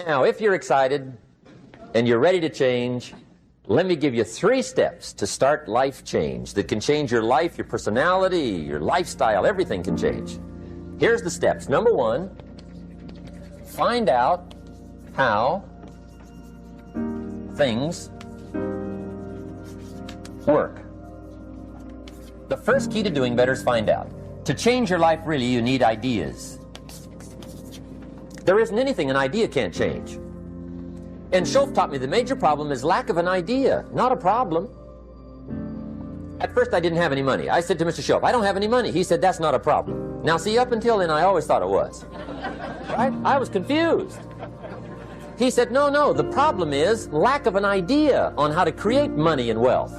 Now, if you're excited and you're ready to change, let me give you 3 steps to start life change that can change your life, your personality, your lifestyle. Everything can change. Here's the steps. Number 1, find out how things work. The first key to doing better is find out. To change your life, really, you need ideas. There isn't anything an idea can't change. And Schoaf taught me the major problem is lack of an idea, not a problem. At first I didn't have any money. I said to Mr. Schoaf, I don't have any money. He said, that's not a problem. Now see, up until then I always thought it was. Right? I was confused. He said, no, the problem is lack of an idea on how to create money and wealth.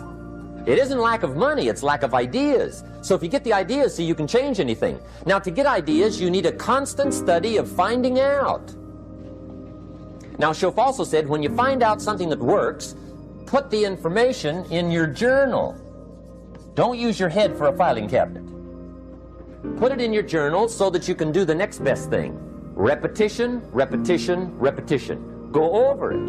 It isn't lack of money, it's lack of ideas. So if you get the ideas, see, you can change anything. Now, to get ideas, you need a constant study of finding out. Now, Schoaf also said, when you find out something that works, put the information in your journal. Don't use your head for a filing cabinet. Put it in your journal so that you can do the next best thing. Repetition, repetition, repetition. Go over it.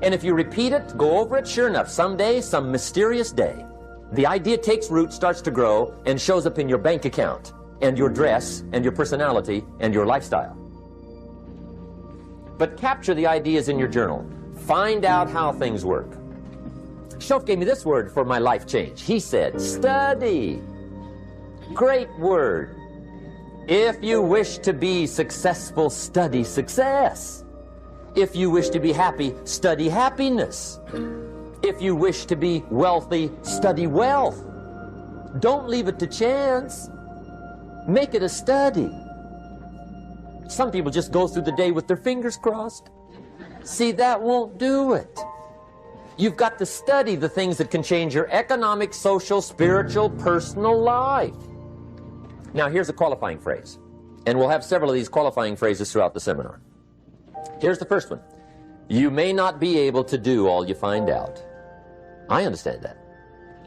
And if you repeat it, go over it, sure enough, someday, some mysterious day, the idea takes root, starts to grow, and shows up in your bank account, and your dress, and your personality, and your lifestyle. But capture the ideas in your journal. Find out how things work. Schoaf gave me this word for my life change. He said, study. Great word. If you wish to be successful, study success. If you wish to be happy, study happiness. If you wish to be wealthy, study wealth. Don't leave it to chance. Make it a study. Some people just go through the day with their fingers crossed. See, that won't do it. You've got to study the things that can change your economic, social, spiritual, personal life. Now, here's a qualifying phrase. And we'll have several of these qualifying phrases throughout the seminar. Here's the first one. You may not be able to do all you find out. I understand that.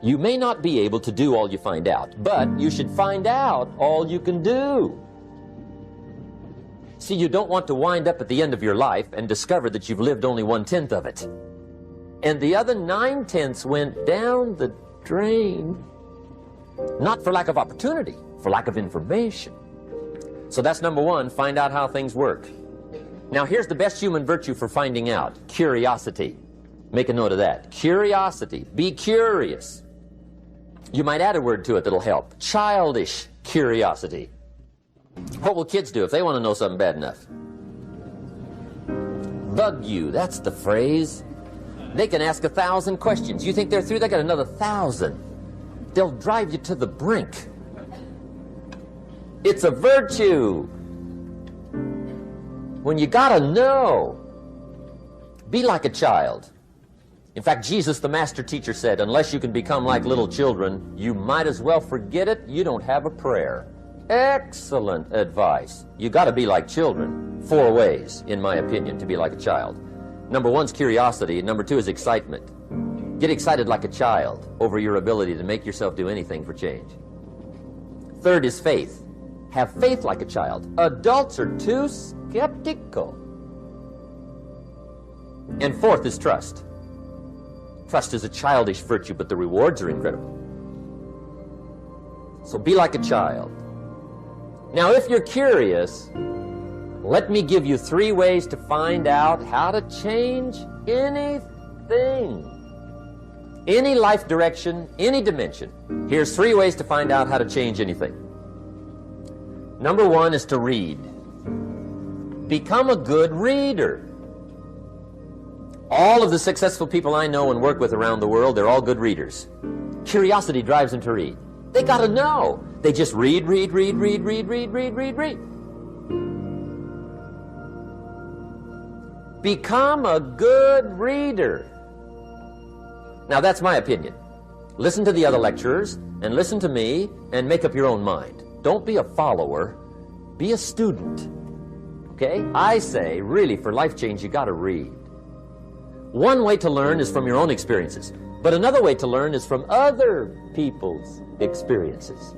You may not be able to do all you find out, but you should find out all you can do. See, you don't want to wind up at the end of your life and discover that you've lived only 1/10 of it. And the other 9/10 went down the drain. Not for lack of opportunity, for lack of information. So that's number 1, find out how things work. Now here's the best human virtue for finding out. Curiosity. Make a note of that. Curiosity. Be curious. You might add a word to it that'll help. Childish curiosity. What will kids do if they want to know something bad enough? Bug you. That's the phrase. They can ask 1,000 questions. You think they're through? They got another 1,000. They'll drive you to the brink. It's a virtue. When you gotta know, be like a child. In fact, Jesus, the master teacher, said, unless you can become like little children, you might as well forget it. You don't have a prayer. Excellent advice. You gotta be like children. 4 ways, in my opinion, to be like a child. Number 1 is curiosity. Number 2 is excitement. Get excited like a child over your ability to make yourself do anything for change. 3rd is faith. Have faith like a child. Adults are too skeptical. And 4th is trust. Trust is a childish virtue, but the rewards are incredible. So be like a child. Now, if you're curious, let me give you 3 ways to find out how to change anything. Any life direction, any dimension. Here's 3 ways to find out how to change anything. Number 1 is to read. Become a good reader. All of the successful people I know and work with around the world, they're all good readers. Curiosity drives them to read. They gotta know. They just read. Become a good reader. Now that's my opinion. Listen to the other lecturers and listen to me and make up your own mind. Don't be a follower, be a student. Okay? I say, really, for life change, you gotta read. One way to learn is from your own experiences, but another way to learn is from other people's experiences.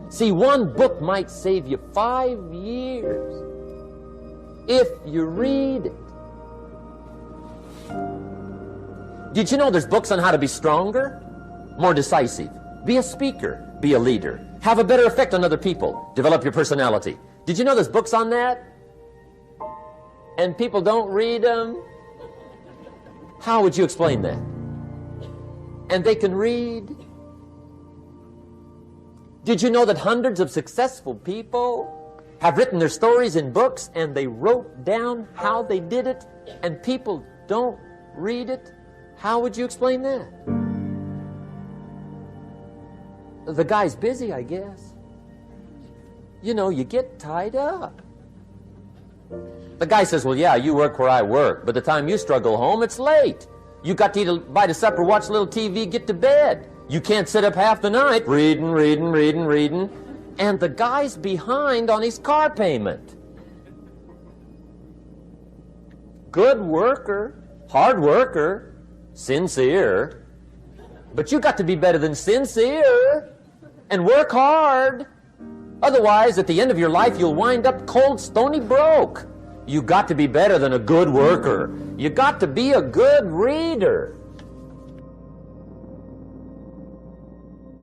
See, one book might save you 5 years if you read it. Did you know there's books on how to be stronger, more decisive, be a speaker, be a leader, have a better effect on other people, develop your personality? Did you know there's books on that? And people don't read them? How would you explain that? And they can read? Did you know that hundreds of successful people have written their stories in books and they wrote down how they did it and people don't read it? How would you explain that? The guy's busy, I guess. You know, you get tied up. The guy says, well, yeah, you work where I work. By the time you struggle home, it's late. You got to eat a bite of supper, watch a little TV, get to bed. You can't sit up half the night reading. And the guy's behind on his car payment. Good worker, hard worker, sincere. But you got to be better than sincere and work hard. Otherwise, at the end of your life, you'll wind up cold, stony broke. You got to be better than a good worker. You got to be a good reader.